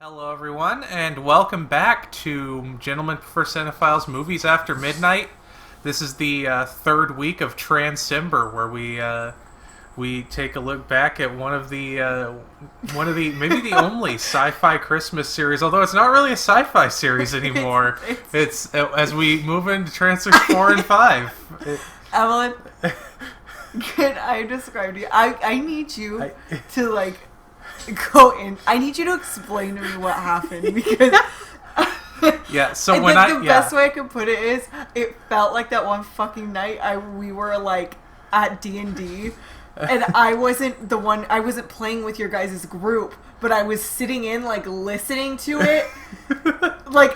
Hello, everyone, and welcome back to Gentlemen Prefer Cinephiles Movies After Midnight. This is the third week of Trancember, where we take a look back at one of the maybe the only sci-fi Christmas series, although it's not really a sci-fi series anymore. It's as we move into Trancers 4 and 5. Evelyn, can I describe to you? I need you to go in. I need you to explain to me what happened because yeah. So when the best way I can put it is, it felt like that one fucking night we were at D&D, and I wasn't the one. I wasn't playing with your guys' group, but I was sitting in listening to it.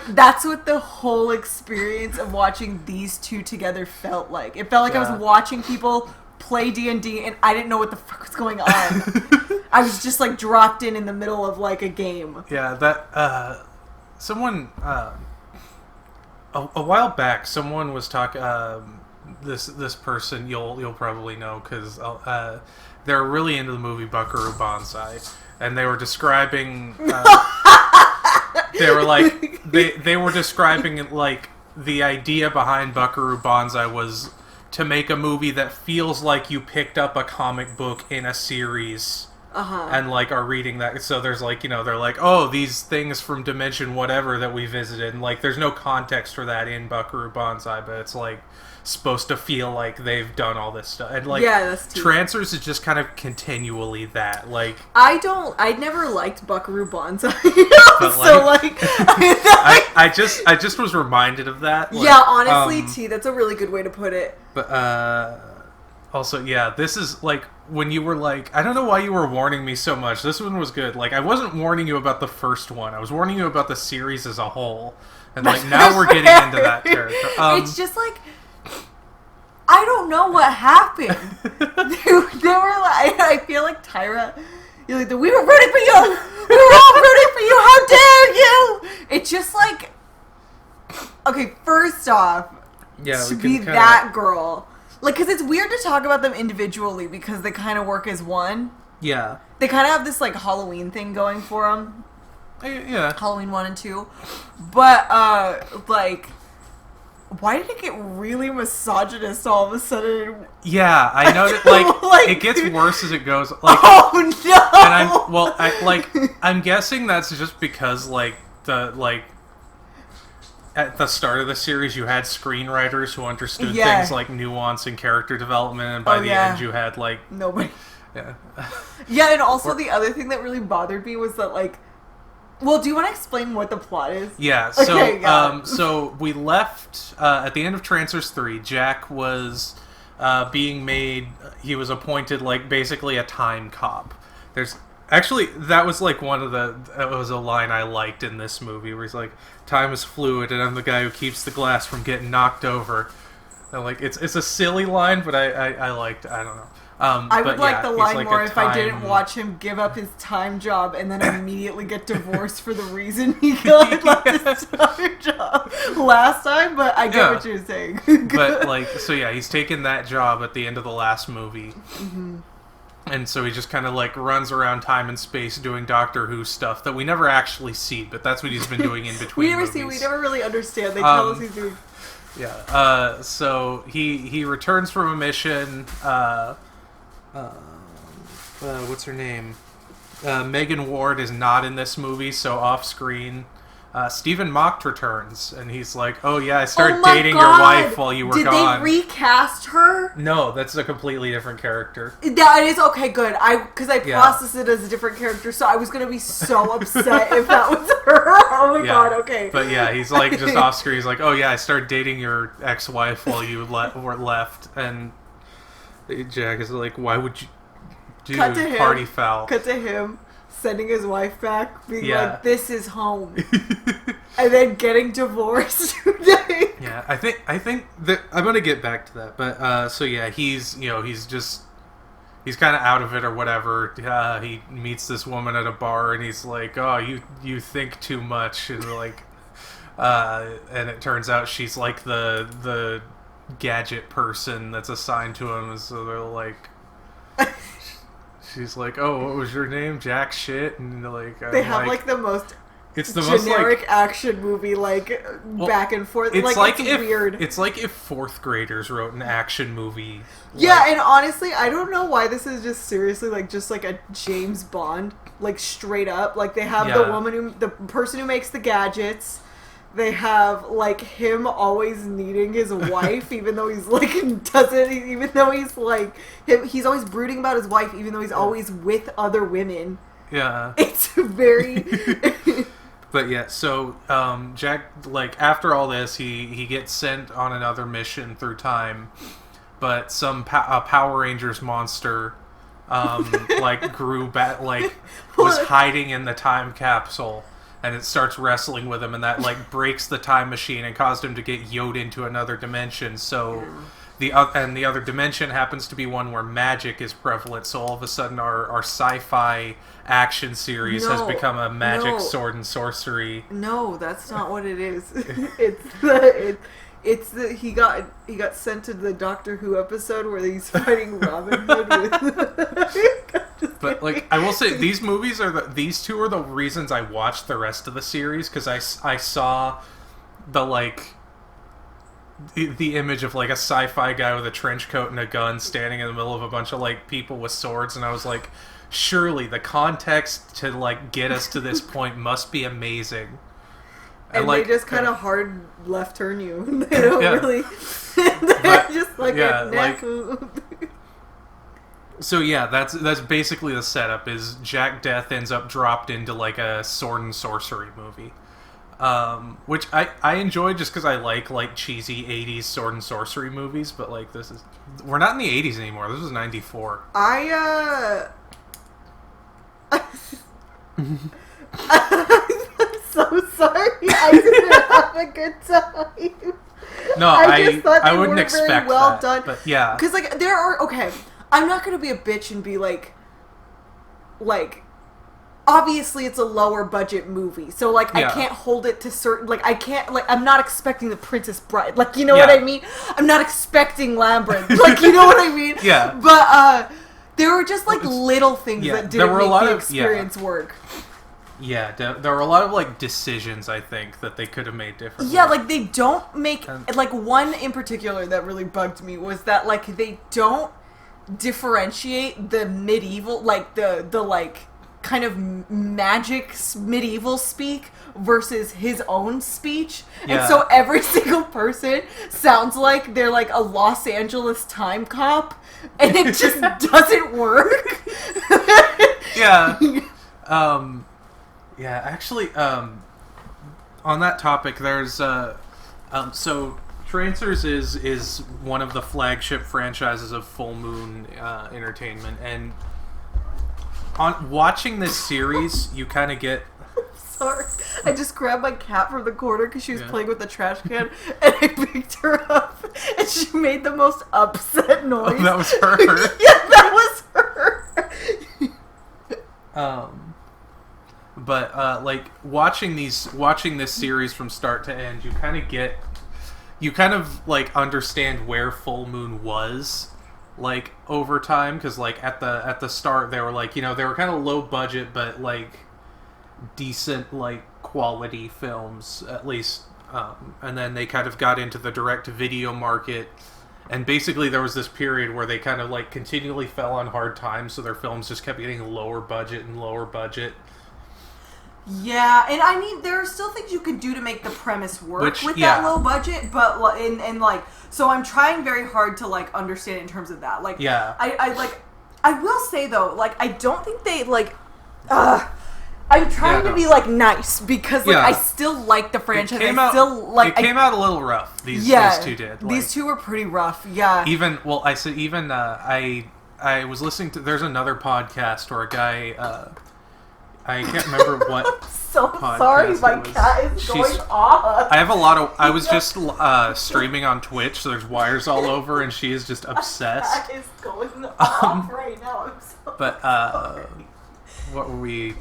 That's what the whole experience of watching these two together felt like. It felt like I was watching people play D&D and I didn't know what the fuck was going on. I was just dropped in the middle of a game. Yeah, that someone a while back someone was talking this person you'll probably know because they're really into the movie Buckaroo Banzai, and they were describing they were describing the idea behind Buckaroo Banzai was to make a movie that feels like you picked up a comic book in a series and are reading that. So there's they're oh, these things from dimension whatever that we visited, and there's no context for that in Buckaroo Banzai, but it's supposed to feel like they've done all this stuff, and that's Trancers is just kind of continually that. I never liked Buckaroo Banzai, but so I just was reminded of that. Honestly, that's a really good way to put it. But also, yeah, this is when you were I don't know why you were warning me so much. This one was good. I wasn't warning you about the first one. I was warning you about the series as a whole. And now we're getting into that character. It's just I don't know what happened. they were I feel like Tyra, you're we were rooting for you. We were all rooting for you. How dare you? It's just okay, first off, to be that girl. Because it's weird to talk about them individually because they kind of work as one. Yeah. They kind of have this Halloween thing going for them. Yeah. Halloween 1 and 2. But, why did it get really misogynist all of a sudden? Yeah, I know that, it gets worse as it goes. Oh, no! And I'm guessing that's just because, at the start of the series, you had screenwriters who understood things like nuance and character development, and by the end, you had, nobody. Yeah. Yeah, and also the other thing that really bothered me was that, well, do you want to explain what the plot is? Yeah, so, so we left, at the end of Trancers 3, Jack was being made, he was appointed, basically a time cop. Actually, that was one of that was a line I liked in this movie where he's time is fluid and I'm the guy who keeps the glass from getting knocked over. And it's a silly line, but I liked, I don't know. I would like the line more if I didn't watch him give up his time job and then immediately get divorced for the reason he left his time job last time, but I get what you're saying. But, so yeah, he's taken that job at the end of the last movie. Mm-hmm. And so he just kind of runs around time and space doing Doctor Who stuff that we never actually see, but that's what he's been doing in between movies. We never really understand. They tell us he's doing... Yeah, so he returns from a mission, what's her name? Megan Ward is not in this movie, so off screen, Stephen Mocht returns, and he's oh yeah, I started dating your wife while you were gone. Did they recast her? No, that's a completely different character. That is okay, good. Because I processed it as a different character, so I was gonna be so upset if that was her. Oh my god, okay. But yeah, he's just off screen. He's oh yeah, I started dating your ex-wife while you were left, and Jack is why would you do party foul? Cut to him sending his wife back, being this is home. And then getting divorced. Yeah, I think that I'm gonna get back to that, but so yeah, he's he's kind of out of it or whatever. He meets this woman at a bar and he's oh, you think too much, and and it turns out she's the gadget person that's assigned to him, and so they're she's oh, what was your name? Jack shit, and they have the most It's the most generic action movie, back and forth. It's it's weird. It's like if fourth graders wrote an action movie. Yeah, and honestly, I don't know why this is just seriously just like a James Bond, straight up. They have the person who makes the gadgets. They have him always needing his wife, even though he's even though he's always brooding about his wife, even though he's always with other women. Yeah, it's very. But yeah, so Jack, after all this, he gets sent on another mission through time, but some Power Rangers monster, grew back, was hiding in the time capsule, and it starts wrestling with him, and that breaks the time machine and caused him to get yoked into another dimension. So the other dimension happens to be one where magic is prevalent. So all of a sudden, our sci-fi action series has become a magic sword and sorcery. No, that's not what it is. It's the he got sent to the Doctor Who episode where he's fighting Robin Hood with. But I will say, these movies these two are the reasons I watched the rest of the series, because I saw the image of a sci-fi guy with a trench coat and a gun standing in the middle of a bunch of people with swords, and I was like, surely the context to get us to this point must be amazing. And they just kind of hard left turn you. They don't really. They're just a neck. So yeah, that's basically the setup. Is Jack Deth ends up dropped into a sword and sorcery movie. Which I enjoy just because I like cheesy 80s sword and sorcery movies, but we're not in the 80s anymore. This was 94. I'm so sorry. I didn't have a good time. No, I wouldn't expect well that. Done. But yeah, because there are I'm not gonna be a bitch and be obviously it's a lower budget movie, so I can't hold it to certain I can't I'm not expecting The Princess Bride, you know what I mean. I'm not expecting Labyrinth, you know what I mean. Yeah, but there were just little things that didn't make the experience work. Yeah, there were a lot of decisions I think that they could have made differently. Yeah, they don't make one in particular that really bugged me was that they don't differentiate the medieval the kind of magic medieval speak versus his own speech. Yeah. And so every single person sounds like they're a Los Angeles time cop, and it just doesn't work. Yeah. Yeah, actually, on that topic, there's so Trancers is one of the flagship franchises of Full Moon Entertainment, and on watching this series, you kind of get. Sorry, I just grabbed my cat from the corner because she was playing with the trash can, and I picked her up, and she made the most upset noise. Oh, that was her. Yeah, that was her. But watching this series from start to end, you kind of understand where Full Moon was over time, because at the start they were they were kind of low budget but decent quality films at least, and then they kind of got into the direct to video market, and basically there was this period where they kind of continually fell on hard times, so their films just kept getting lower budget and lower budget. Yeah, and I mean, there are still things you can do to make the premise work with that low budget, but so I'm trying very hard to understand in terms of that. I will say though, I don't think they I'm trying to be nice because I still like the franchise. It came out a little rough. These two did. These two were pretty rough. Yeah. I was listening to. There's another podcast where a guy. I can't remember what. So sorry, my cat is going off. I have a lot of. I was just streaming on Twitch, so there's wires all over, and she is just obsessed. My cat is going off right now. I'm sorry. But what were we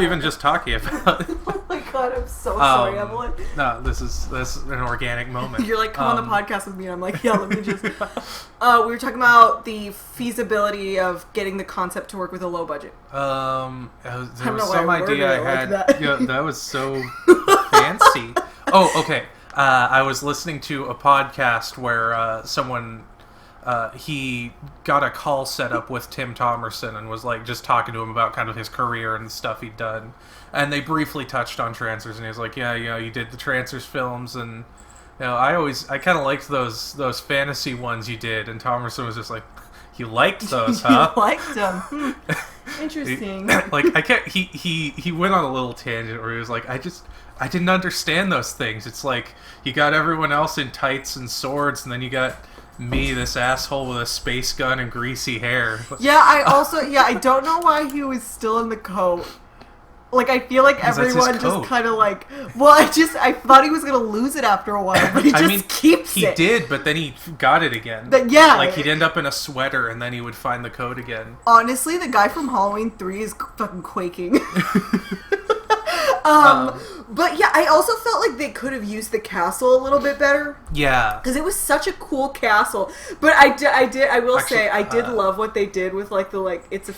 even just talking about? my god, I'm so sorry, Evelyn. No, this is an organic moment. You're like, come on the podcast with me, and I'm like, yeah, let me just... we were talking about the feasibility of getting the concept to work with a low budget. There was some idea I had. Like that. That was so fancy. Oh, okay. I was listening to a podcast where someone... he got a call set up with Tim Thomerson and was like just talking to him about kind of his career and the stuff he'd done, and they briefly touched on Trancers, and he was like, yeah, you did the Trancers films, and I kind of liked those fantasy ones you did, and Thomerson was just like, you liked those, huh? You liked them. Interesting. He went on a little tangent where he was like, I didn't understand those things. It's like you got everyone else in tights and swords, and then you got me, this asshole with a space gun and greasy hair. Yeah, I don't know why he was still in the coat. Like, I feel like everyone just kind of like... Well, I thought he was going to lose it after a while, but he just keeps it. He did, but then he got it again. Yeah. Like, he'd end up in a sweater, and then he would find the coat again. Honestly, the guy from Halloween 3 is fucking quaking. But yeah, I also felt like they could have used the castle a little bit better. Yeah, because it was such a cool castle. But I will say I did love what they did with it's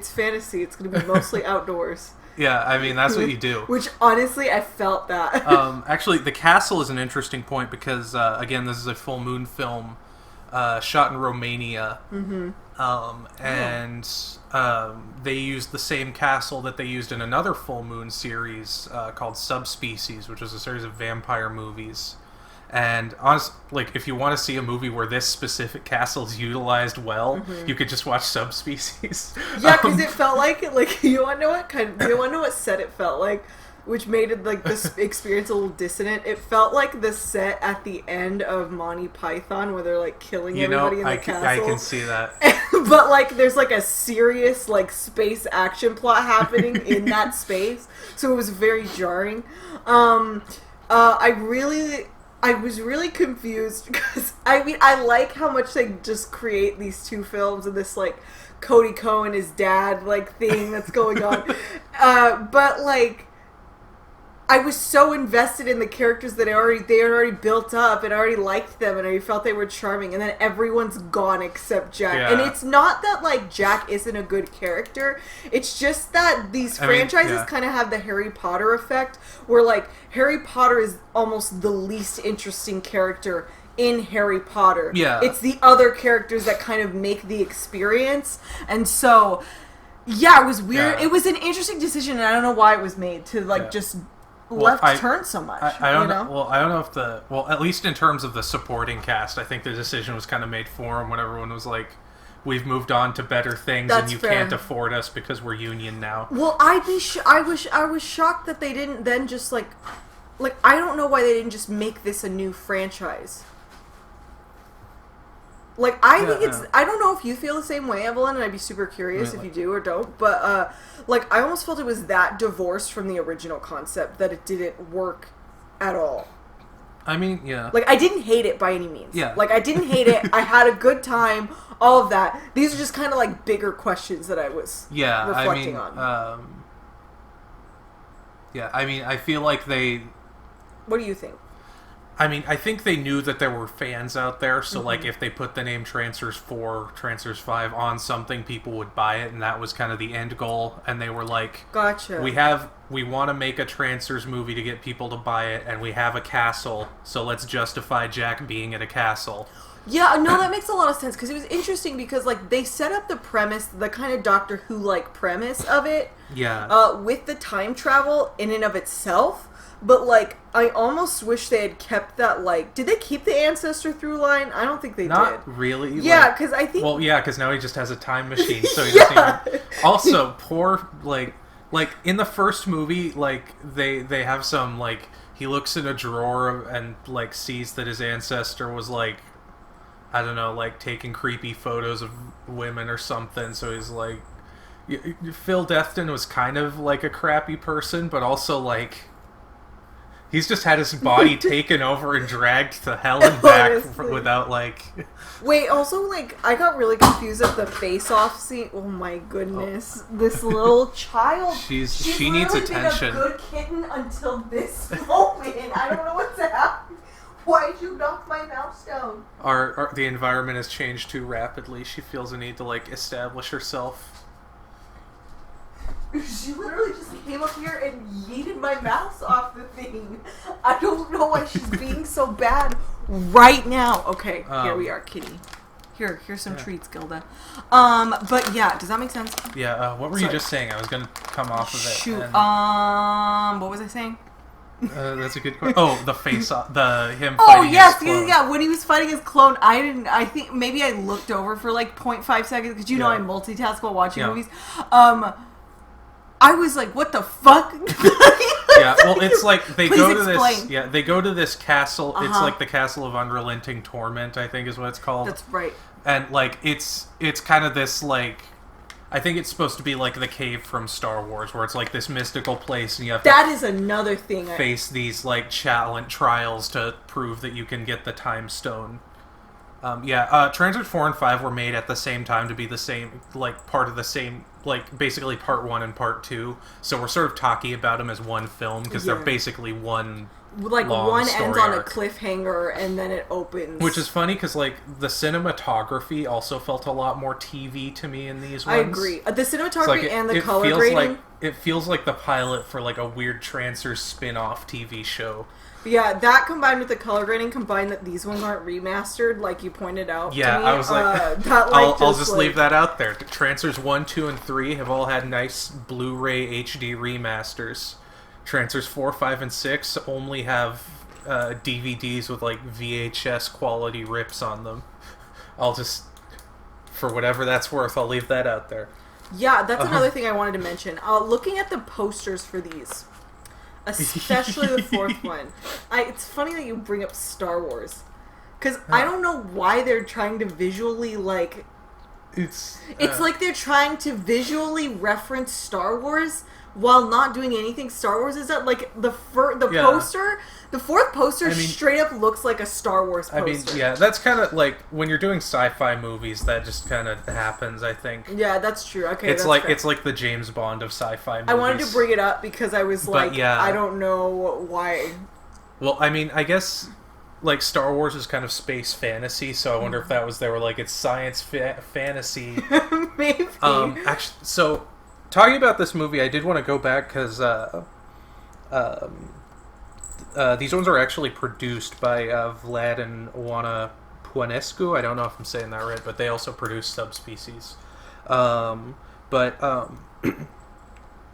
fantasy. It's going to be mostly outdoors. Yeah, I mean that's what you do. Which honestly, I felt that. Actually, the castle is an interesting point because again, this is a full moon film shot in Romania. Mm-hmm. They used the same castle that they used in another full moon series called Subspecies, which was a series of vampire movies. And honestly, if you want to see a movie where this specific castle is utilized well, you could just watch Subspecies. Yeah, because it felt like you want to know what set it felt like, which made it this experience a little dissonant. It felt like the set at the end of Monty Python where they're killing everybody in the castle. I can see that. But there's a serious space action plot happening in that space, so it was very jarring. I was really confused because I like how much they just create these two films and this Cody Ko and his dad thing that's going on, but I was so invested in the characters that they had already built up, and I already liked them, and I felt they were charming, and then everyone's gone except Jack. Yeah. And it's not that Jack isn't a good character, it's just that these franchises kind of have the Harry Potter effect, where Harry Potter is almost the least interesting character in Harry Potter. Yeah. It's the other characters that kind of make the experience, and so yeah, it was weird. Yeah. It was an interesting decision, and I don't know why it was made to just turn so much. I don't know. Well, I don't know if at least in terms of the supporting cast, I think the decision was kind of made for him when everyone was like, we've moved on to better things. That's and you fair. Can't afford us because we're union now. Well, I was shocked that they didn't then just I don't know why they didn't just make this a new franchise. I think it's... I don't know if you feel the same way, Evelyn, and I'd be super curious if you do or don't, but, I almost felt it was that divorced from the original concept that it didn't work at all. I mean, yeah. I didn't hate it by any means. Yeah. I didn't hate it. I had a good time, all of that. These are just kind of, bigger questions that I was reflecting on. Yeah, I feel like they... What do you think? I think they knew that there were fans out there, so if they put the name Trancers 4, Trancers 5 on something, people would buy it, and that was kind of the end goal, and they were like, gotcha. We want to make a Trancers movie to get people to buy it, and we have a castle, so let's justify Jack being at a castle. Yeah, no, that makes a lot of sense, because it was interesting because, they set up the premise, the kind of Doctor Who-like premise of it, with the time travel in and of itself. But, I almost wish they had kept that, did they keep the ancestor through line? I don't think they did. Not really. Yeah, because I think... Well, yeah, because now he just has a time machine, so he doesn't even... Also, poor, in the first movie, they have some, he looks in a drawer and, sees that his ancestor was, I don't know, taking creepy photos of women or something, so he's Phil Defton was kind of, a crappy person, but also, He's just had his body taken over and dragged to hell and back without, like... Wait, also, like, I got really confused at the face-off scene. Oh my goodness. Oh. This little child. She needs attention. Been a good kitten until this moment. I don't know what's happening. Why'd you knock my mouse down? The environment has changed too rapidly. She feels a need to, like, establish herself. She literally just came up here and yeeted my mouse off the thing. I don't know why she's being so bad right now. Okay, here we are, kitty. Here's some treats, Gilda. But yeah, does that make sense? Yeah, what were you just saying? I was gonna come off of it. Shoot, what was I saying? That's a good question. Oh, the face-off, him fighting his clone. Yeah, when he was fighting his clone, I think maybe I looked over for like 0.5 seconds, because know I multitask while watching movies. I was like, what the fuck? Yeah, well, it's like they go to this. Yeah, they go to this castle. It's like the Castle of Unrelenting Torment, I think is what it's called. That's right. And like it's kind of this like, I think it's supposed to be like the cave from Star Wars, where it's like this mystical place, and you have that is another thing. Face these like trials to prove that you can get the time stone. Trancers 4 and 5 were made at the same time to be the same, like, part of the same, like, basically part 1 and part 2. So we're sort of talking about them as one film, because they're basically one like, long one story ends on a arc. Cliffhanger, and then it opens. Which is funny, because, like, the cinematography also felt a lot more TV to me in these ones. I agree. The cinematography and the color grading. It feels like the pilot for, like, a weird Trancers spin-off TV show. Yeah, that combined with the color grading, combined that these ones aren't remastered, like you pointed out. Yeah, to me, I was like, I'll just leave that out there. Trancers 1, 2, and 3 have all had nice Blu-ray HD remasters. Trancers 4, 5, and 6 only have DVDs with like VHS quality rips on them. I'll just, for whatever that's worth, I'll leave that out there. Yeah, that's another thing I wanted to mention. Looking at the posters for these. Especially the fourth one. It's funny that you bring up Star Wars. Because I don't know why they're trying to visually, like... It's like they're trying to visually reference Star Wars while not doing anything Star Wars. Is that, like, the poster... The fourth poster straight up looks like a Star Wars poster. I mean, yeah, that's kind of like when you're doing sci-fi movies, that just kind of happens, I think. Yeah, that's true. Okay, it's like fair. It's like the James Bond of sci-fi movies. I wanted to bring it up because I was I don't know why. Well, I mean, I guess like Star Wars is kind of space fantasy, so I wonder if that was they were like it's science fantasy. Maybe. Actually, so talking about this movie, I did want to go back because these ones are actually produced by Vlad and Oana Puanescu. I don't know if I'm saying that right, but they also produce Subspecies.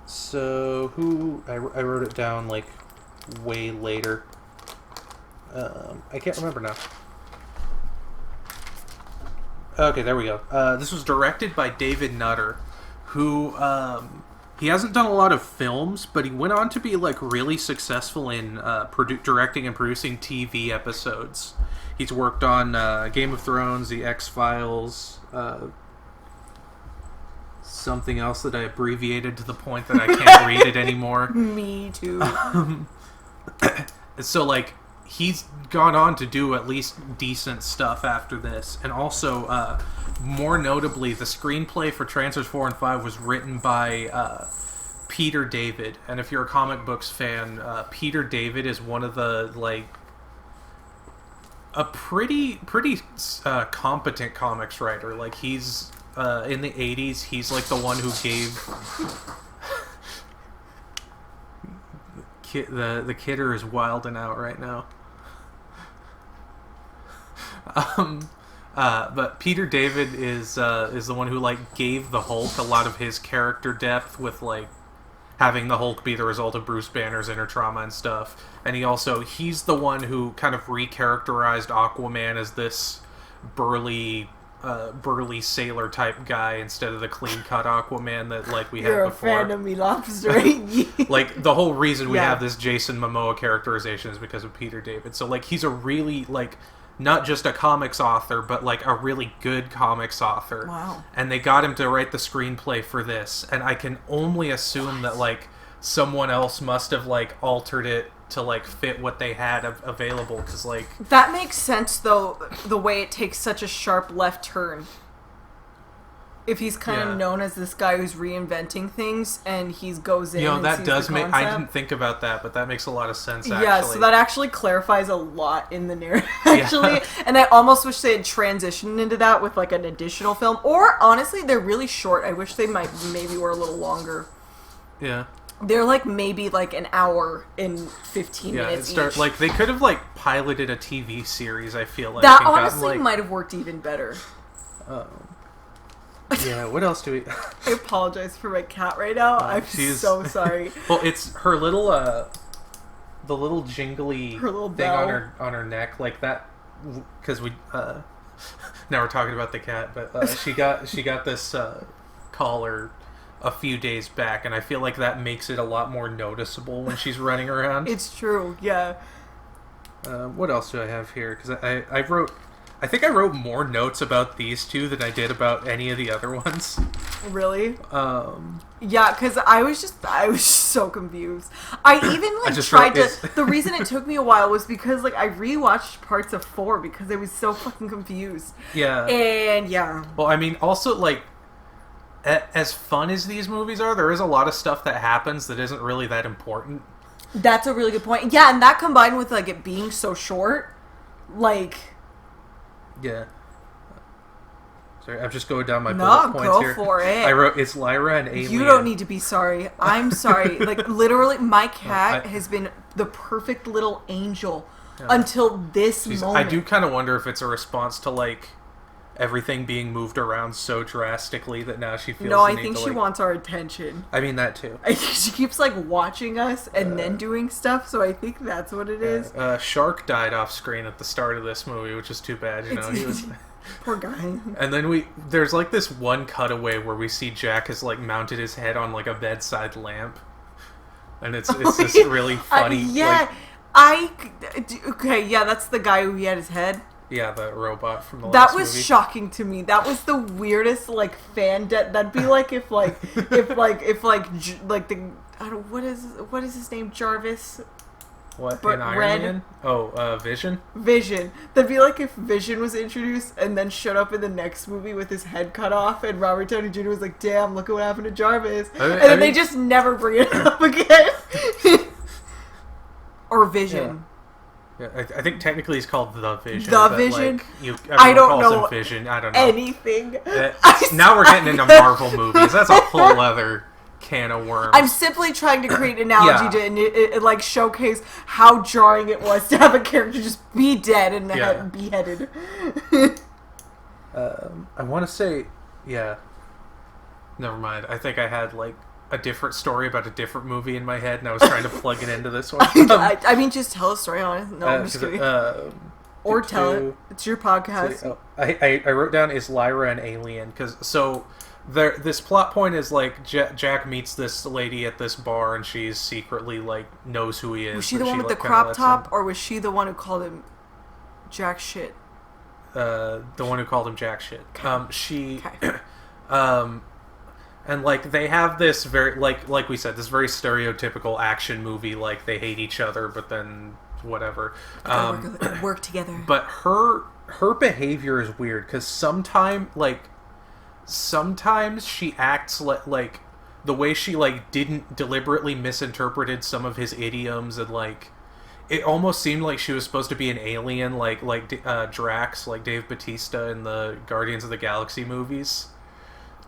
So who I wrote it down like way later. I can't remember now. Okay, there we go. This was directed by David Nutter, who he hasn't done a lot of films, but he went on to be like really successful in directing and producing TV episodes. He's worked on Game of Thrones, The X-Files, something else that I abbreviated to the point that I can't read it anymore. Me too. So like he's gone on to do at least decent stuff after this, and also more notably the screenplay for Trancers 4 and 5 was written by Peter David, and if you're a comic books fan, Peter David is one of the like a pretty competent comics writer. Like he's in the 80s, he's like the one who gave the kidder is wilding out right now. But Peter David is the one who like gave the Hulk a lot of his character depth with like having the Hulk be the result of Bruce Banner's inner trauma and stuff. And he's the one who kind of recharacterized Aquaman as this burly sailor type guy instead of the clean cut Aquaman that like we had before. You're a fan of me, Lobster. Like the whole reason we have this Jason Momoa characterization is because of Peter David. So like he's a really like not just a comics author, but like a really good comics author. Wow. And they got him to write the screenplay for this, and I can only assume that like someone else must have like altered it to like fit what they had available, because like that makes sense though, the way it takes such a sharp left turn. If he's kind of known as this guy who's reinventing things, and he goes in, and that sees does the make. concept. I didn't think about that, but that makes a lot of sense. Actually. Yeah, so that actually clarifies a lot in the narrative. Actually, and I almost wish they had transitioned into that with like an additional film. Or honestly, they're really short. I wish they maybe were a little longer. Yeah. They're like maybe like an hour and 15 minutes each. Like they could have like piloted a TV series. I feel like that honestly might have worked even better. Yeah. What else do we? I apologize for my cat right now. I'm so sorry. Well, it's her little the little jingly little thing bell on her neck, like that. Because we now we're talking about the cat, but she got this collar a few days back, and I feel like that makes it a lot more noticeable when she's running around. It's true, yeah. What else do I have here? Because I think I wrote more notes about these two than I did about any of the other ones. Really? Yeah, because I was so confused. I even tried to. The reason it took me a while was because like I rewatched parts of 4 because I was so fucking confused. Yeah. And yeah. Well, I mean, also like, as fun as these movies are, there is a lot of stuff that happens that isn't really that important. That's a really good point. Yeah, and that combined with like it being so short, like. Yeah. Sorry, I'm just going down my bullet points here. No, go for it. I wrote, it's Lyra and Alien. You don't need to be sorry. I'm sorry. Like, literally, my cat has been the perfect little angel until this moment. I do kind of wonder if it's a response to, like, everything being moved around so drastically that now she feels I think she wants our attention. I mean, that too. She keeps, like, watching us and then doing stuff, so I think that's what it is. Shark died off screen at the start of this movie, which is too bad, you know. He was... Poor guy. And then there's like this one cutaway where we see Jack has like mounted his head on like a bedside lamp, and it's this really funny. That's the guy who he had his head. Yeah, the robot from the last That movie. was shocking to me. That was the weirdest like fan that'd be like if what is his name, Jarvis. What, but in Iron Man? Oh, Vision? Vision. That'd be like if Vision was introduced and then showed up in the next movie with his head cut off, and Robert Downey Jr. was like, damn, look at what happened to Jarvis. They just never bring it up again. Or Vision. Yeah, I think technically he's called The Vision. The Vision? Like, I don't know him Vision. I don't know. anything. Now we're getting into Marvel movies. That's a whole other... can of worms. I'm simply trying to create an analogy to like showcase how jarring it was to have a character just be dead and beheaded. I want to say, never mind. I think I had like a different story about a different movie in my head, and I was trying to plug it into this one. I mean, just tell a story on it. No, I'm just kidding. Or tell it. It's your podcast. I wrote down is Lyra and Alien because this plot point is like Jack meets this lady at this bar, and she's secretly like knows who he is. Was she the one with the crop top, or was she the one who called him Jack shit? The one who called him Jack shit. And like they have this very like we said, this very stereotypical action movie. Like they hate each other, but then whatever. Work together. But her behavior is weird because sometimes she acts like the way she like didn't deliberately misinterpreted some of his idioms, and like it almost seemed like she was supposed to be an alien like Drax, like Dave Bautista in the Guardians of the Galaxy movies.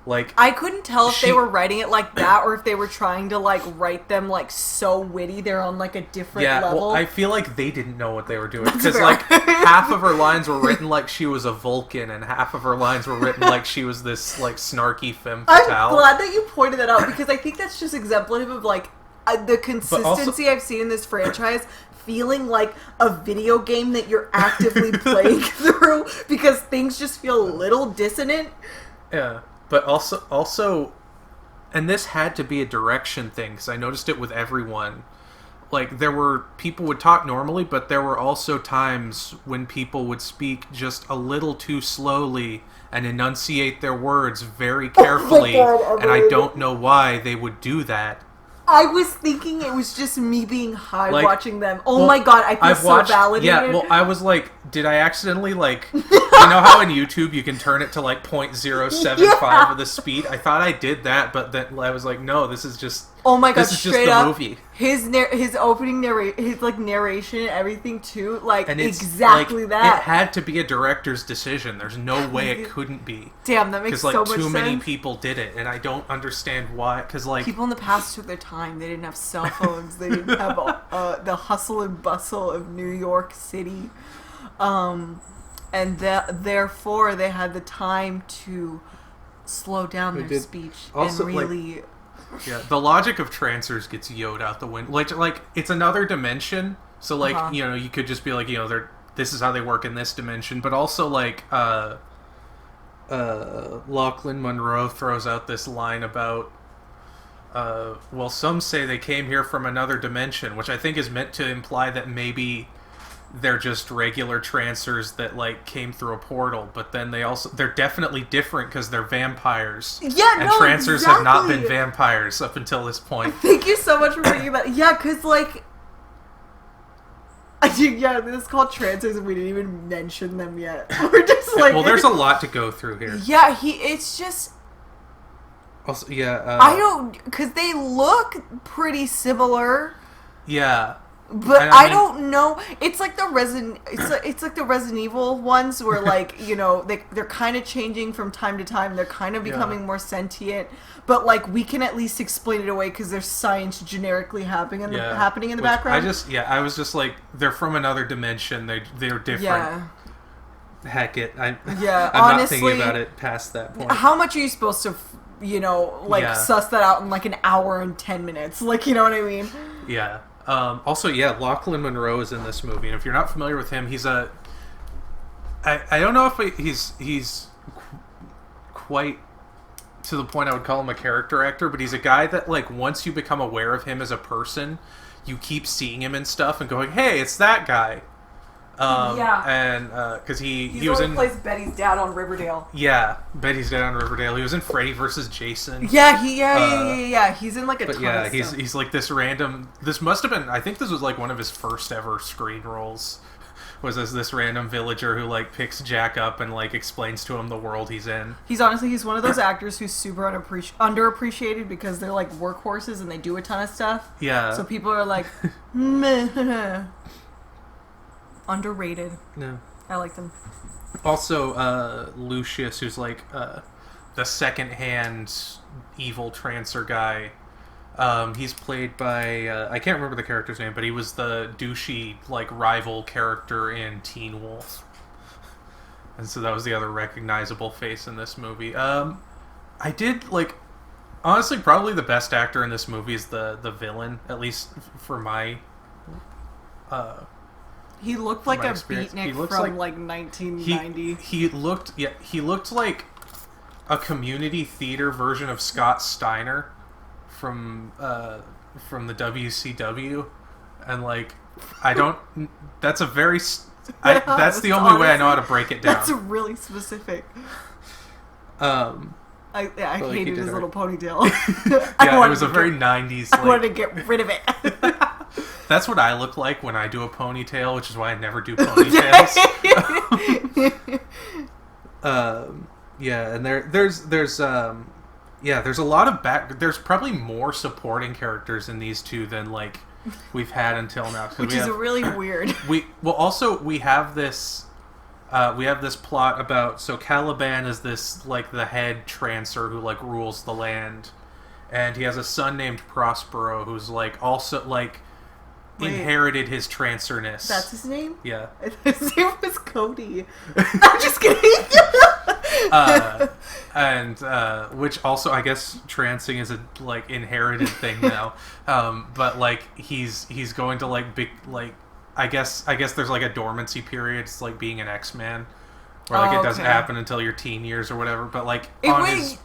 Like I couldn't tell if they were writing it like that or if they were trying to like write them like so witty they're on like a different level. Well, I feel like they didn't know what they were doing because like half of her lines were written like she was a Vulcan, and half of her lines were written like she was this like snarky femme fatale. I'm glad that you pointed that out because I think that's just exemplative of like the consistency I've seen in this franchise. Feeling like a video game that you're actively playing through because things just feel a little dissonant. Yeah. But also, and this had to be a direction thing, because I noticed it with everyone. Like, people would talk normally, but there were also times when people would speak just a little too slowly and enunciate their words very carefully, and I don't know why they would do that. I was thinking it was just me being high Like, watching them. Oh my god, I feel so validated. Yeah, well, I was like, did I accidentally, like... you know how in YouTube you can turn it to, like, 0.075 of the speed? I thought I did that, but then I was like, no, this is just... Oh my god, this is straight just the up, movie. His opening narration and everything too, like, And it's, exactly like, that. It had to be a director's decision. There's no way it couldn't be. Damn, that makes so much sense. Because, like, too many people did it, and I don't understand why. Because, like... people in the past took their time. They didn't have cell phones. They didn't have the hustle and bustle of New York City. And therefore, they had the time to slow down their speech also, and really... Like, yeah, the logic of Trancers gets yo'd out the window. Like it's another dimension. So, like, you know, you could just be like, you know, this is how they work in this dimension. But also, like, Lachlan Monroe throws out this line about, well, some say they came here from another dimension, which I think is meant to imply that maybe they're just regular Trancers that, like, came through a portal, but then they're definitely different because they're vampires. Yeah, and Trancers have not been vampires up until this point. Thank you so much for bringing that. Yeah, because, like, yeah, this is called Trancers and we didn't even mention them yet. We're just like... well, there's a lot to go through here. Yeah, it's just... Also, yeah, I don't... because they look pretty similar. Yeah. But I don't know. It's like the It's like the Resident Evil ones, where, like, you know, they're kind of changing from time to time. They're kind of becoming more sentient. But, like, we can at least explain it away because there's science generically happening in the background. I was just like, they're from another dimension. They're different. Yeah. Heck it. I'm honestly, not thinking about it past that point. How much are you supposed to, you know, like, suss that out in, like, an hour and 10 minutes? Like, you know what I mean? Yeah. Also, yeah, Lachlan Monroe is in this movie, and if you're not familiar with him, he's I don't know if he's quite to the point I would call him a character actor, but he's a guy that, like, once you become aware of him as a person, you keep seeing him and stuff and going, hey, it's that guy. And because he was in... plays Betty's dad on Riverdale. Yeah, Betty's dad on Riverdale. He was in Freddy vs. Jason. Yeah. He's in, like, a ton of stuff. He's like this random... This must have been... I think this was, like, one of his first ever screen roles. Was as this random villager who, like, picks Jack up and, like, explains to him the world he's in. He's one of those actors who's super underappreciated because they're, like, workhorses and they do a ton of stuff. Yeah. So people are like, meh. Underrated. No. I like them. Also, Lucius, who's, like, the second-hand evil Trancer guy. He's played by... I can't remember the character's name, but he was the douchey, like, rival character in Teen Wolf. And so that was the other recognizable face in this movie. I did, like... Honestly, probably the best actor in this movie is the villain, at least for my... He looked like a beatnik from, like 1990. He looked like a community theater version of Scott Steiner from the WCW, and, like, I don't. That's a very. That's the only way I know how to break it down. That's really specific. I hated his little ponytail. Yeah, it was a very 90s. I wanted to get rid of it. That's what I look like when I do a ponytail, which is why I never do ponytails. Yeah, and there's a lot of there's probably more supporting characters in these two than, like, we've had until now. Which is really weird. We have this plot about, so Caliban is this, like, the head Trancer who, like, rules the land, and he has a son named Prospero who's, like, also, like, inherited his Trancerness. That's his name? Yeah. His name was Cody. I'm just kidding. And which also, I guess, trancing is a, like, inherited thing now. But, like, he's going to, like, big, like, I guess there's, like, a dormancy period. It's like being an X-Man, where, like, it doesn't happen until your teen years or whatever. But, like,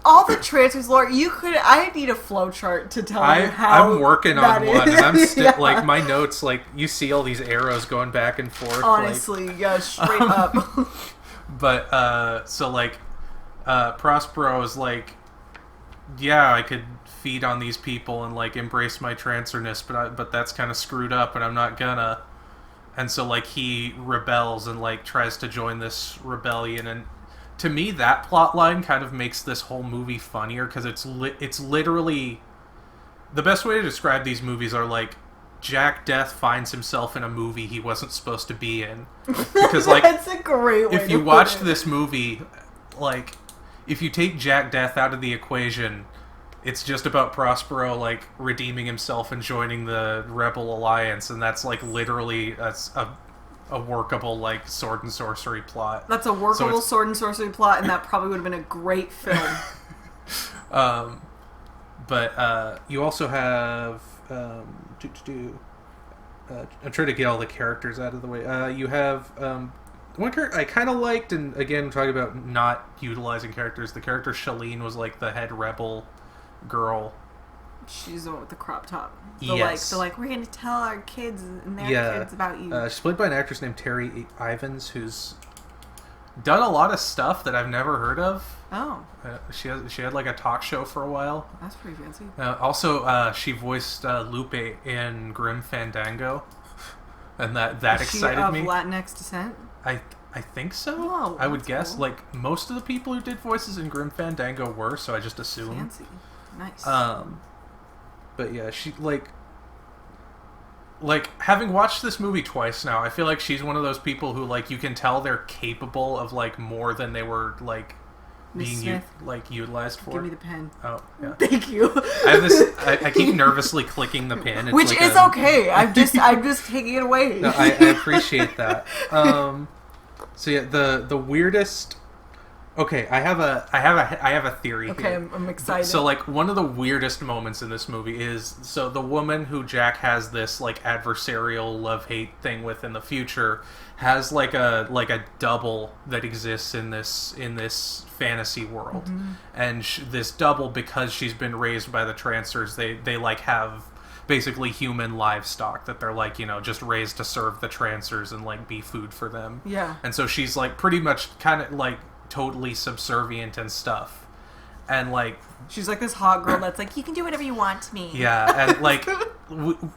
all the Trancers lore, I need a flow chart to tell you how. I'm working on one, and I'm still like, my notes, like, you see all these arrows going back and forth. Honestly, like, yeah, straight up. But so, like, Prospero is like, yeah, I could feed on these people and like embrace my trancerness, but that's kind of screwed up, and I'm not gonna. And so like he rebels and like tries to join this rebellion, and to me that plot line kind of makes this whole movie funnier because it's literally the best way to describe these movies are like Jack Deth finds himself in a movie he wasn't supposed to be in. Because like that's a great way if you watch this movie, like if you take Jack Deth out of the equation, it's just about Prospero like redeeming himself and joining the Rebel Alliance, and that's like literally a workable like sword and sorcery plot. That's a workable sword and sorcery plot, and that probably would have been a great film. But you also have I'm trying to get all the characters out of the way. You have one character I kind of liked, and again, I'm talking about not utilizing characters. The character Shalene was like the head rebel girl. She's the one with the crop top. Yes. We're going to tell our kids and their kids about you. She's played by an actress named Terry Ivans, who's done a lot of stuff that I've never heard of. Oh. She had like a talk show for a while. That's pretty fancy. Also, she voiced Lupe in Grim Fandango, and that excited me. Is she of Latinx descent? I think so. Oh, I would guess. Cool. Like most of the people who did voices in Grim Fandango were, so I just assumed. Fancy. Nice. But yeah, she like having watched this movie twice now, I feel like she's one of those people who like you can tell they're capable of like more than they were like being utilized for. Give me the pen. Oh, yeah. Thank you. I have this. I keep nervously clicking the pen, which like is okay. I'm just taking it away. No, I appreciate that. So yeah, the weirdest. Okay, I have a theory. Okay, here. I'm excited. So like one of the weirdest moments in this movie is the woman who Jack has this like adversarial love-hate thing with in the future has like a double that exists in this fantasy world, and this double, because she's been raised by the Trancers, they like have basically human livestock that they're like, you know, just raised to serve the Trancers and like be food for them. Yeah. And so she's like pretty much kind of like totally subservient and stuff, and like she's like this hot girl that's like, you can do whatever you want to me. Yeah, and like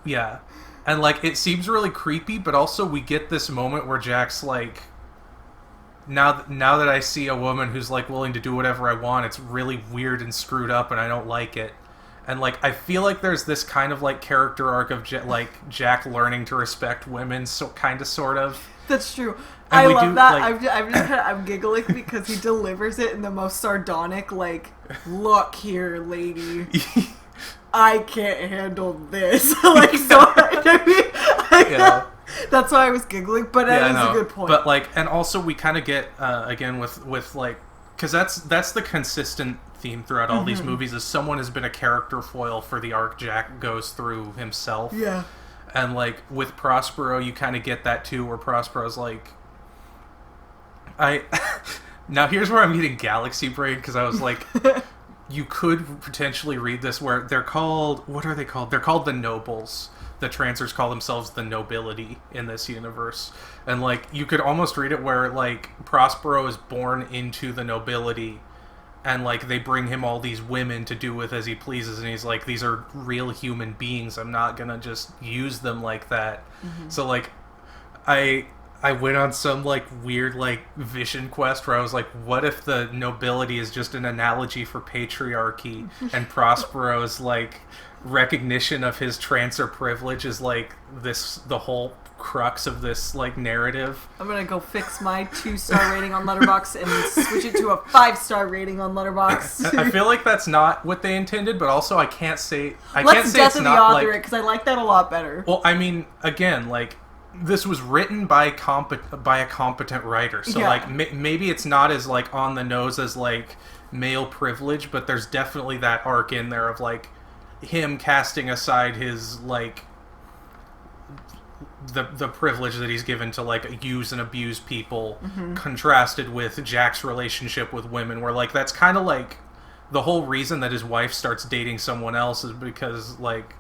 yeah, and like it seems really creepy, but also we get this moment where Jack's like, now that I see a woman who's like willing to do whatever I want, it's really weird and screwed up, and I don't like it. And like I feel like there's this kind of like character arc of Jack learning to respect women, so kind of sort of. That's true. And I love that. Like, I'm giggling because he delivers it in the most sardonic, like, look here, lady, I can't handle this. Like, so I mean, that's why I was giggling, but that is a good point. But like, and also we kind of get again with like, because that's the consistent theme throughout all these movies, is someone has been a character foil for the arc Jack goes through himself. Yeah. And like with Prospero, you kind of get that too, where Prospero's like, now here's where I'm getting galaxy brain, because I was like, you could potentially read this where they're called, what are they called? They're called the Nobles. The Trancers call themselves the Nobility in this universe. And like, you could almost read it where like Prospero is born into the nobility, and like they bring him all these women to do with as he pleases, and he's like, these are real human beings, I'm not gonna just use them like that. So like I went on some like weird like vision quest where I was like, what if the nobility is just an analogy for patriarchy, and Prospero's like recognition of his Trancer privilege is like the whole crux of this like narrative. I'm gonna go fix my 2-star rating on Letterboxd and switch it to a 5-star rating on Letterboxd. I feel like that's not what they intended, but also I can't say Let's it's the not author like, it, because I like that a lot better. Well, I mean, again, like this was written by a competent writer, so like maybe it's not as like on the nose as like male privilege, but there's definitely that arc in there of like him casting aside his like the privilege that he's given to like use and abuse people, contrasted with Jack's relationship with women, where like that's kind of like the whole reason that his wife starts dating someone else is because like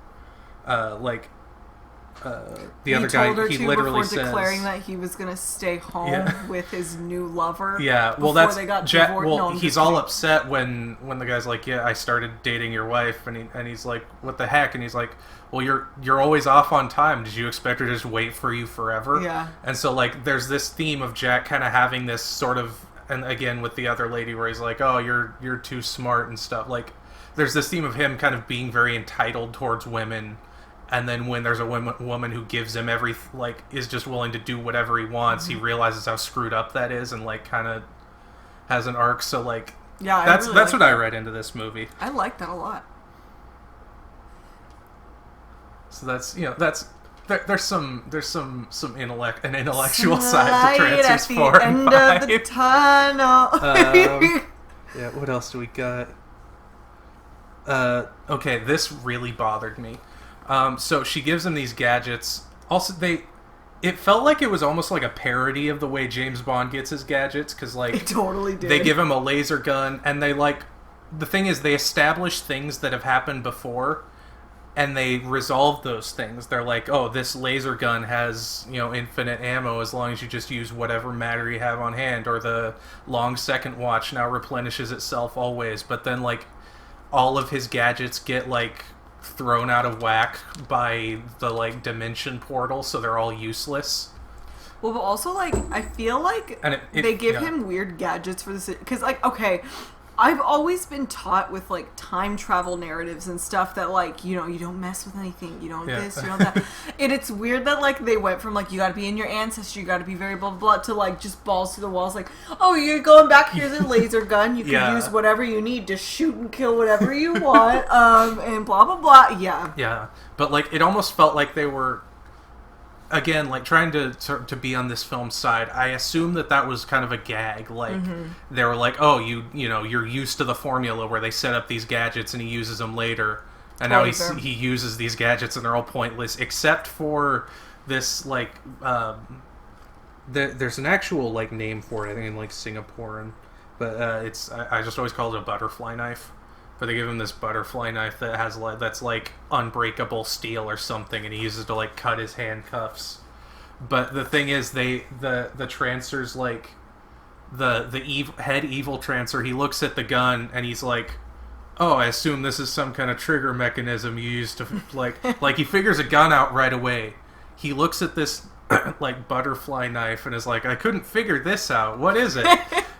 the other guy, he literally before says, declaring that he was going to stay home with his new lover. Yeah, well, that's they got Jack. divorced. Well, No, he's all upset when the guy's like, "Yeah, I started dating your wife," and he's like, "What the heck?" And he's like, "Well, you're always off on time. Did you expect her to just wait for you forever?" Yeah. And so like, there's this theme of Jack kind of having this sort of, and again with the other lady where he's like, "Oh, you're too smart" and stuff. Like, there's this theme of him kind of being very entitled towards women. And then when there's a woman who gives him is just willing to do whatever he wants, he realizes how screwed up that is, and like kind of has an arc. So like, yeah, that's what I read into this movie. I like that a lot. So that's there's some an intellectual side to Trancers 4 and 5. End of the tunnel. Yeah, what else do we got? Okay, this really bothered me. So she gives him these gadgets. Also, it felt like it was almost like a parody of the way James Bond gets his gadgets, because like it totally did. They give him a laser gun, and they the thing is, they establish things that have happened before, and they resolve those things. They're like, oh, this laser gun has infinite ammo as long as you just use whatever matter you have on hand, or the long second watch now replenishes itself always. But then like all of his gadgets get like thrown out of whack by the like dimension portal, so they're all useless. Well, but also like I feel like they give him weird gadgets for this, because like, okay, I've always been taught with like time travel narratives and stuff that like you don't mess with anything, you don't this, you don't that, and it's weird that like they went from like you got to be in your ancestry, you got to be very blah blah blah, to like just balls to the walls, like, oh, you're going back, here's a laser gun, you can use whatever you need to shoot and kill whatever you want, and blah blah blah. Yeah, but like it almost felt like they were, again, like trying to be on this film's side. I assume that was kind of a gag. Like they were like, oh, you're used to the formula where they set up these gadgets and he uses them later, and now he uses these gadgets and they're all pointless except for this like there's an actual like name for it, I think in like Singaporean, but I just always called it a butterfly knife. But they give him this butterfly knife that has that's like unbreakable steel or something, and he uses to like cut his handcuffs. But the thing is, the Trancers, like the head evil Trancer, he looks at the gun and he's like, "Oh, I assume this is some kind of trigger mechanism you use to like." He figures a gun out right away. He looks at this like butterfly knife and is like, "I couldn't figure this out. What is it?"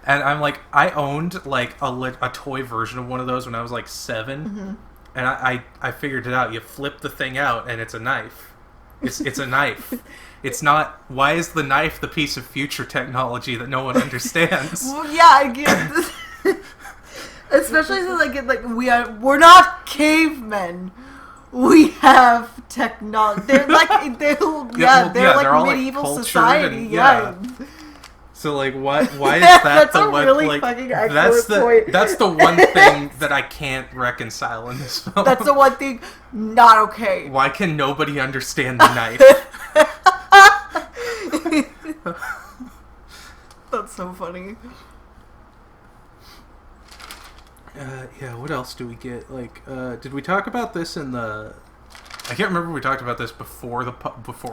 And I'm like, I owned like a toy version of one of those when I was like 7, and I figured it out. You flip the thing out, and it's a knife. It's a knife. It's not. Why is the knife the piece of future technology that no one understands? Well, yeah, I get this. Especially since we're not cavemen. We have technology. They're like they're like medieval society. So like, why is that that's a really fucking excellent point. That's the one thing that I can't reconcile in this film. That's the one thing not okay. Why can nobody understand the knife? That's so funny. What else do we get? Like, did we talk about this in the? I can't remember if we talked about this before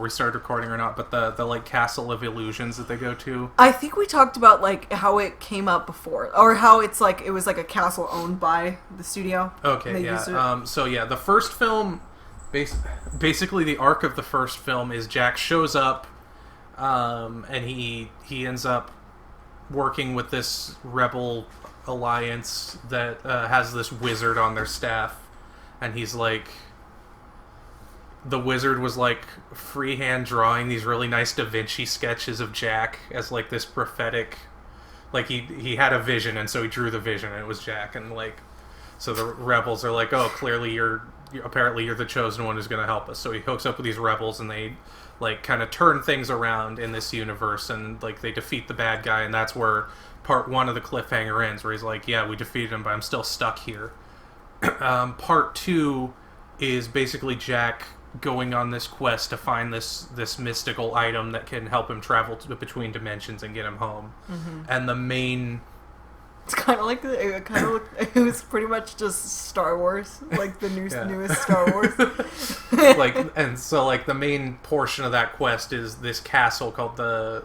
we started recording or not, but the like Castle of Illusions that they go to. I think we talked about like how it came up before, or how it's like it was like a castle owned by the studio. Okay, yeah. So yeah, the first film, basically the arc of the first film is Jack shows up, and he ends up working with this rebel alliance that has this wizard on their staff, and he's like. The wizard was like freehand drawing these really nice Da Vinci sketches of Jack as like this prophetic, like he had a vision, and so he drew the vision and it was Jack, and like so the rebels are like, oh, clearly apparently you're the chosen one who's going to help us. So he hooks up with these rebels and they like kind of turn things around in this universe, and like they defeat the bad guy, and that's where part 1 of the cliffhanger ends, where he's like, yeah, we defeated him, but I'm still stuck here. Part 2 is basically Jack going on this quest to find this mystical item that can help him travel between dimensions and get him home. And the main It's kind of like it was pretty much just Star Wars, like the newest Star Wars. And so like the main portion of that quest is this castle called the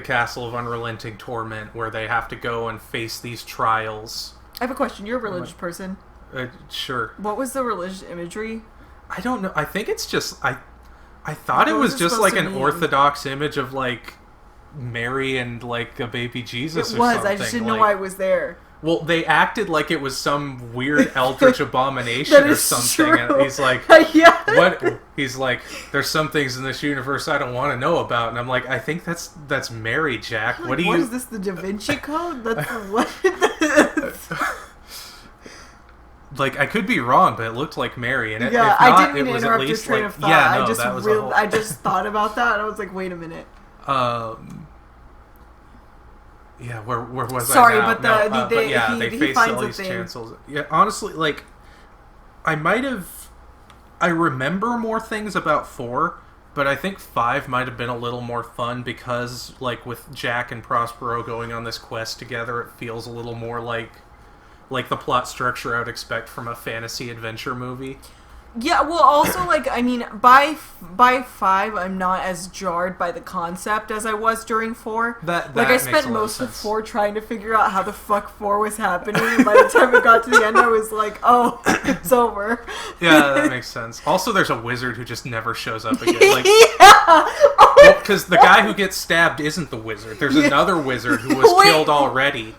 Castle of Unrelenting Torment, where they have to go and face these trials. I have a question. You're a religious person. Sure. What was the religious imagery? I don't know. I think it's just I thought it was just like an Orthodox image of like Mary and like a baby Jesus. It was. Something. I just didn't know why it was there. Well, they acted like it was some weird eldritch abomination or something. True. And he's like, yeah. What? He's like, there's some things in this universe I don't want to know about. And I'm like, I think that's Mary, Jack. What is this, the Da Vinci Code? That's what? Like, I could be wrong, but it looked like Mary. And if not, I didn't mean it to was interrupt at your least train like, of thought. yeah, no, I just thought about that, and I was like, wait a minute. Yeah, where was Sorry, I now? but they face all these chancels. Yeah, honestly, like, I remember more things about 4, but I think 5 might have been a little more fun because, like, with Jack and Prospero going on this quest together, it feels a little more like the plot structure I would expect from a fantasy adventure movie. Yeah, well, also, like, I mean, by 5, I'm not as jarred by the concept as I was during 4. That I spent most of 4 trying to figure out how the fuck 4 was happening, and by the time it got to the end, I was like, oh, it's over. Yeah, that makes sense. Also, there's a wizard who just never shows up again. Like, yeah! Because the guy who gets stabbed isn't the wizard. There's another wizard who was killed already.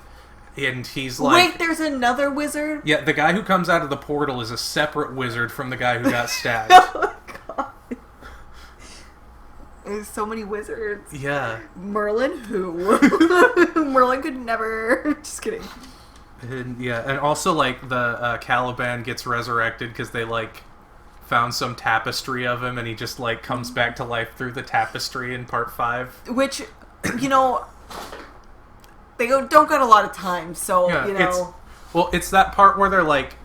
And he's like... Wait, there's another wizard? Yeah, the guy who comes out of the portal is a separate wizard from the guy who got stabbed. Oh, God. There's so many wizards. Yeah. Merlin, who? Merlin could never... Just kidding. And also, like, the Caliban gets resurrected because they, like, found some tapestry of him, and he just, like, comes back to life through the tapestry in part 5. Which, you know... They don't got a lot of time, so, yeah, you know... It's that part where they're like,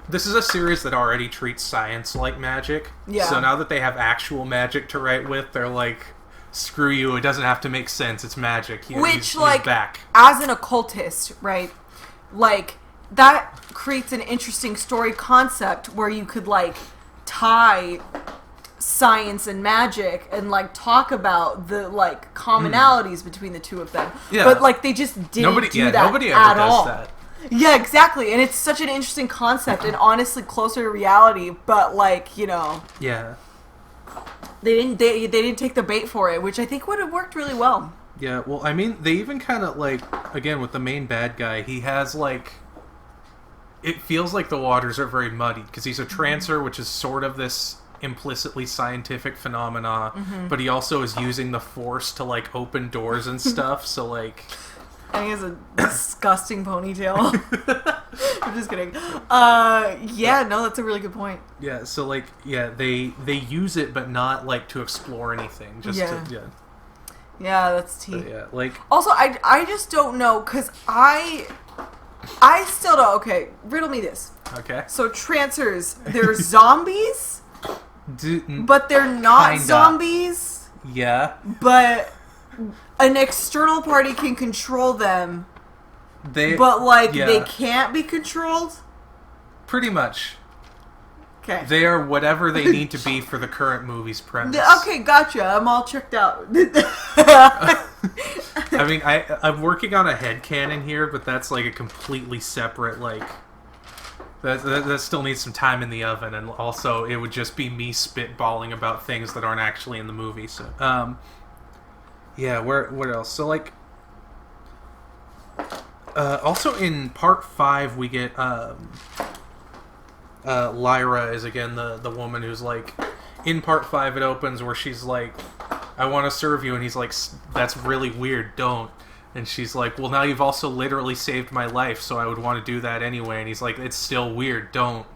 this is a series that already treats science like magic. Yeah. So now that they have actual magic to write with, they're like, screw you, it doesn't have to make sense, it's magic. Which, he's back. As an occultist, right, like, that creates an interesting story concept where you could, like, tie science and magic and like talk about the like commonalities between the two of them. Yeah. But like they just didn't do that nobody ever at does all. That. Yeah, exactly. And it's such an interesting concept and honestly closer to reality, but like, you know. Yeah. They didn't take the bait for it, which I think would have worked really well. Yeah, well, I mean, they even kind of like, again, with the main bad guy, he has like, it feels like the waters are very muddied because he's a trancer, which is sort of this implicitly scientific phenomena, but he also is using the Force to like open doors and stuff. So like, I think he has a disgusting ponytail. I'm just kidding. Yeah, no, that's a really good point. Yeah, so like, yeah, they use it, but not like to explore anything. Just to yeah, that's tea. But yeah, like also, I just don't know because I still don't. Okay, riddle me this. Okay. So Trancers, they're zombies. But they're not kinda. zombies. Yeah. But an external party can control them. They can't be controlled? Pretty much. Okay. They are whatever they need to be for the current movie's premise. Okay, gotcha. I'm all checked out. I mean, I'm working on a headcanon here, but that's like a completely separate, like... That still needs some time in the oven, and also it would just be me spitballing about things that aren't actually in the movie. So, yeah. What else? So, like, also in part 5, we get Lyra is again the woman who's like, in part 5 it opens where she's like, I want to serve you, and he's like, that's really weird, don't. And she's like, well, now you've also literally saved my life, so I would want to do that anyway. And he's like, it's still weird, don't.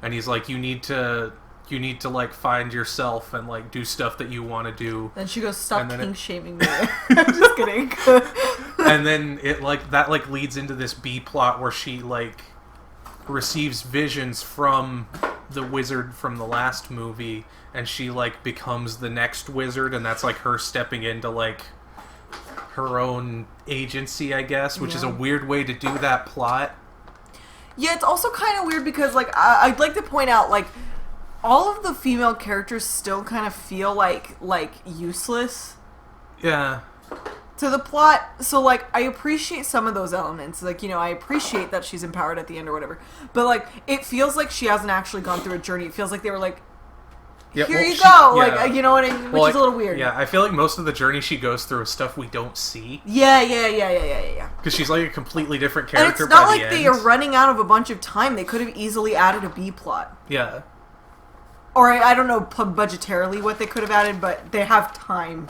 And he's like, you need to like find yourself and like do stuff that you want to do. Then she goes, stop kink shaming me. I'm just kidding. And then it like that like leads into this B plot where she like receives visions from the wizard from the last movie, and she like becomes the next wizard, and that's like her stepping into like her own agency, I guess, which is a weird way to do that plot. Yeah, it's also kind of weird because, like, I'd like to point out, like, all of the female characters still kind of feel like useless. Yeah. To the plot. So, like, I appreciate some of those elements. Like, you know, I appreciate that she's empowered at the end or whatever. But, like, it feels like she hasn't actually gone through a journey. It feels like they were like, here you go. Like, you know what I mean? Which is a little weird. Yeah, I feel like most of the journey she goes through is stuff we don't see. Yeah. Because she's like a completely different character and it's not by like the they end. are running out of a bunch of time. They could have easily added a B plot. Yeah. Or I don't know budgetarily what they could have added, but they have time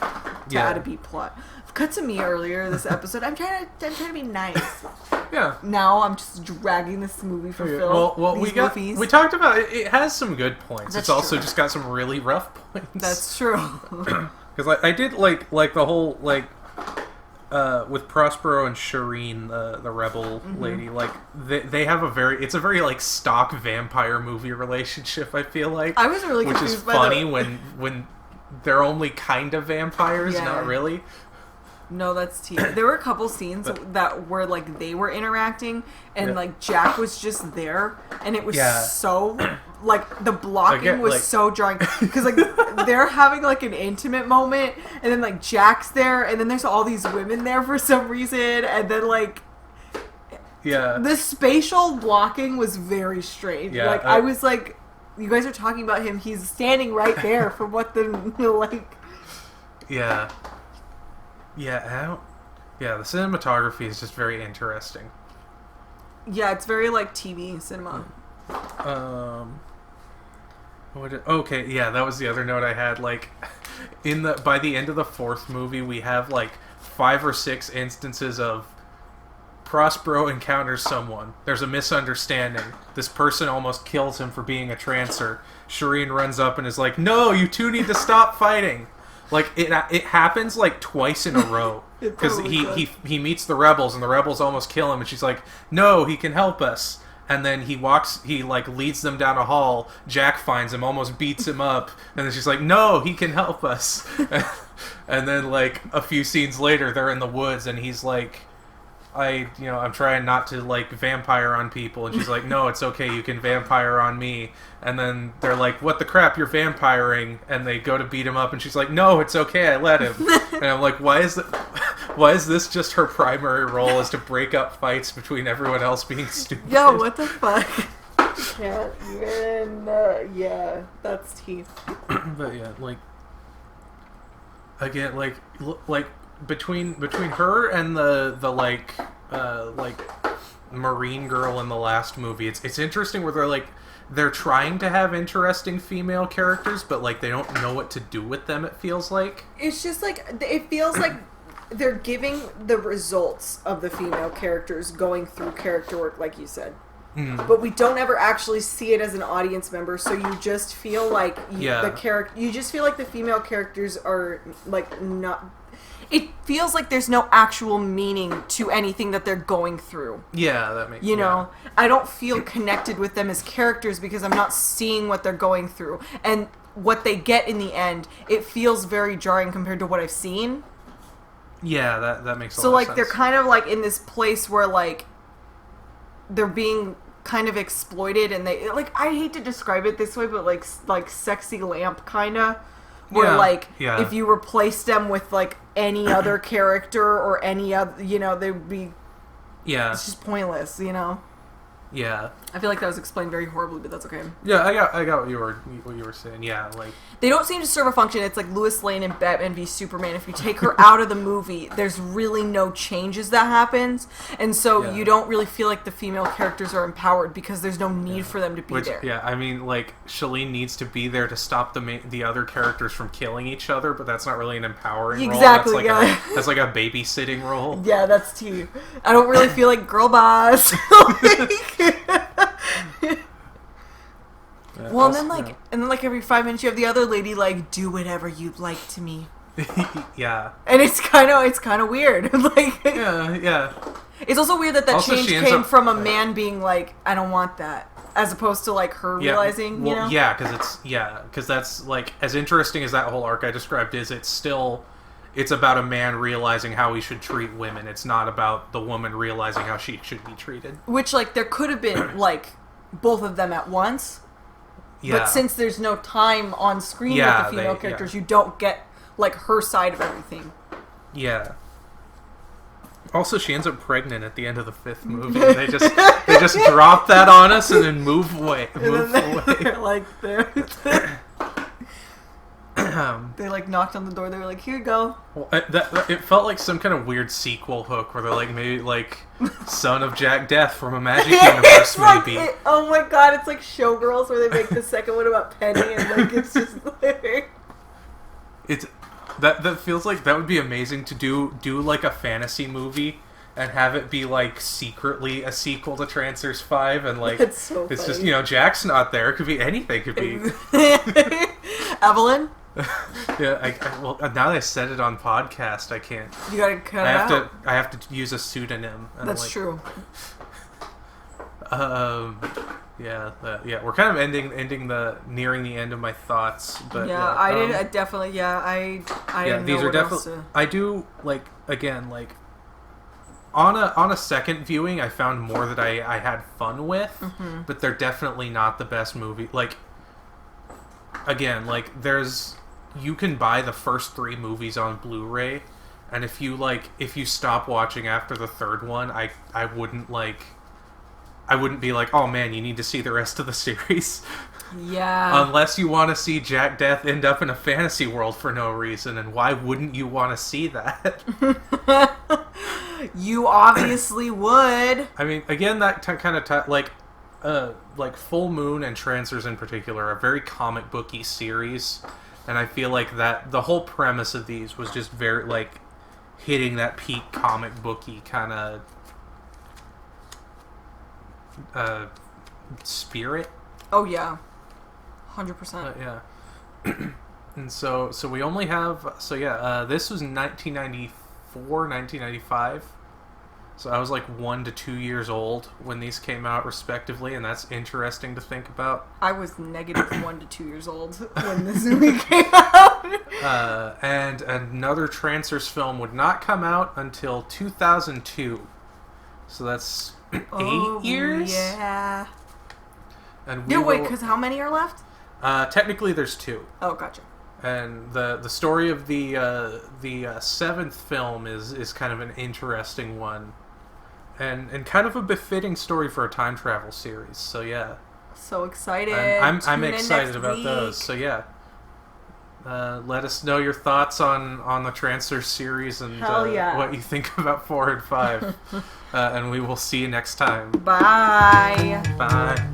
to add a B plot. Cut to me earlier this episode. I'm trying to be nice. Yeah. Now I'm just dragging this movie for Phil. Well, we talked about it. It has some good points. That's it's also true. just got some really rough points. That's true. Because I did like the whole with Prospero and Shireen, the rebel lady. Like they have it's a very like stock vampire movie relationship. I feel like I was really which is confused by funny when they're only kind of vampires, not really. No, that's tea. There were a couple scenes that were like they were interacting, and like Jack was just there, and it was so like the blocking was so jarring because like they're having like an intimate moment, and then like Jack's there, and then there's all these women there for some reason, and then like the spatial blocking was very strange. Yeah, like I was like, you guys are talking about him; he's standing right there for what the like. Yeah. Yeah, the cinematography is just very interesting. Yeah, it's very like TV cinema. Okay, yeah, that was the other note I had. Like, by the end of the fourth movie, we have like 5 or 6 instances of Prospero encounters someone. There's a misunderstanding. This person almost kills him for being a trancer. Shireen runs up and is like, "No, you two need to stop fighting." Like, it happens, like, twice in a row. Because he meets the rebels, and the rebels almost kill him, and she's like, "No, he can help us." And then he leads them down a hall. Jack finds him, almost beats him up, and then she's like, "No, he can help us." And then, like, a few scenes later, they're in the woods, and he's like, I'm trying not to, like, vampire on people. And she's like, "No, it's okay, you can vampire on me." And then they're like, "What the crap, you're vampiring?" And they go to beat him up, and she's like, "No, it's okay, I let him." And I'm like, why is this just her primary role, is to break up fights between everyone else being stupid? Yo, what the fuck? Can't even, yeah, that's teeth. But yeah, like, again, like between her and the like Marine girl in the last movie, it's interesting where they're trying to have interesting female characters, but like they don't know what to do with them. It feels like it's just like it feels like they're giving the results of the female characters going through character work, like you said. But we don't ever actually see it as an audience member, so you just feel like you just feel like the female characters are like not. It feels like there's no actual meaning to anything that they're going through. Yeah, that makes you know. I don't feel connected with them as characters because I'm not seeing what they're going through, and what they get in the end. It feels very jarring compared to what I've seen. Yeah, that makes a lot of sense. So like they're kind of like in this place where like they're being kind of exploited, and they like, I hate to describe it this way, but like sexy lamp kinda. Where if you replace them with like any other character or any other, you know, they would be it's just pointless, you know. Yeah, I feel like that was explained very horribly, but that's okay. Yeah, I got what you were saying. Yeah, like they don't seem to serve a function. It's like Lois Lane in Batman v Superman. If you take her out of the movie, there's really no changes that happens, and so you don't really feel like the female characters are empowered because there's no need for them to be there. Yeah, I mean, like Shalene needs to be there to stop the other characters from killing each other, but that's not really an empowering role. That's like a babysitting role. Yeah, that's tea. I don't really feel like girl boss. Well, and then every 5 minutes you have the other lady like, "Do whatever you'd like to me." Yeah, and it's kind of weird. Like, yeah. It's also weird that change came from a man being like, "I don't want that," as opposed to like her realizing. Well, you know? Yeah, because that's like, as interesting as that whole arc I described is, it's still it's about a man realizing how he should treat women. It's not about the woman realizing how she should be treated. Which, like, there could have been, like, both of them at once. Yeah. But since there's no time on screen with the female characters, you don't get, like, her side of everything. Yeah. Also, she ends up pregnant at the end of the 5th movie. They just drop that on us and then move away. Like, they like knocked on the door. They were like, "Here you go." Well, it felt like some kind of weird sequel hook where they're like, maybe like son of Jack Deth from a Magic Universe, maybe. Oh my god, it's like Showgirls where they make the second one about Penny, and like it's just like that feels like that would be amazing to do like a fantasy movie and have it be like secretly a sequel to Trancers 5, and like it's just, you know, Jack's not there. It could be anything. It could be Evelyn. Yeah, well, now that I said it on podcast, I can't. You gotta cut it out. I have to use a pseudonym. That's true. Yeah, we're kind of nearing the end of my thoughts, but yeah, I didn't these are definitely. I do like, again, like on a second viewing, I found more that I had fun with, but they're definitely not the best movie. Like, again, like you can buy the first 3 movies on Blu-ray, and if you stop watching after the 3rd one, I wouldn't be like, oh man, you need to see the rest of the series. Yeah. Unless you want to see Jack Deth end up in a fantasy world for no reason, and why wouldn't you want to see that? You obviously would. I mean, again, that kind of like Full Moon and Trancers in particular are very comic booky series, and I feel like that the whole premise of these was just very like hitting that peak comic booky kind of spirit. Oh yeah, 100%. Yeah. And so we only have this was 1994, 1995. So I was like 1 to 2 years old when these came out, respectively, and that's interesting to think about. I was negative 1 to 2 years old when this movie came out. And another Trancers film would not come out until 2002. So that's 8 years? Yeah. And wait, because how many are left? Technically, there's 2. Oh, gotcha. And the story of the 7th film is kind of an interesting one, and kind of a befitting story for a time travel series. So yeah. So excited! I'm excited about those. So yeah. Let us know your thoughts on the Trancers series and what you think about 4 and 5. And we will see you next time. Bye. Bye.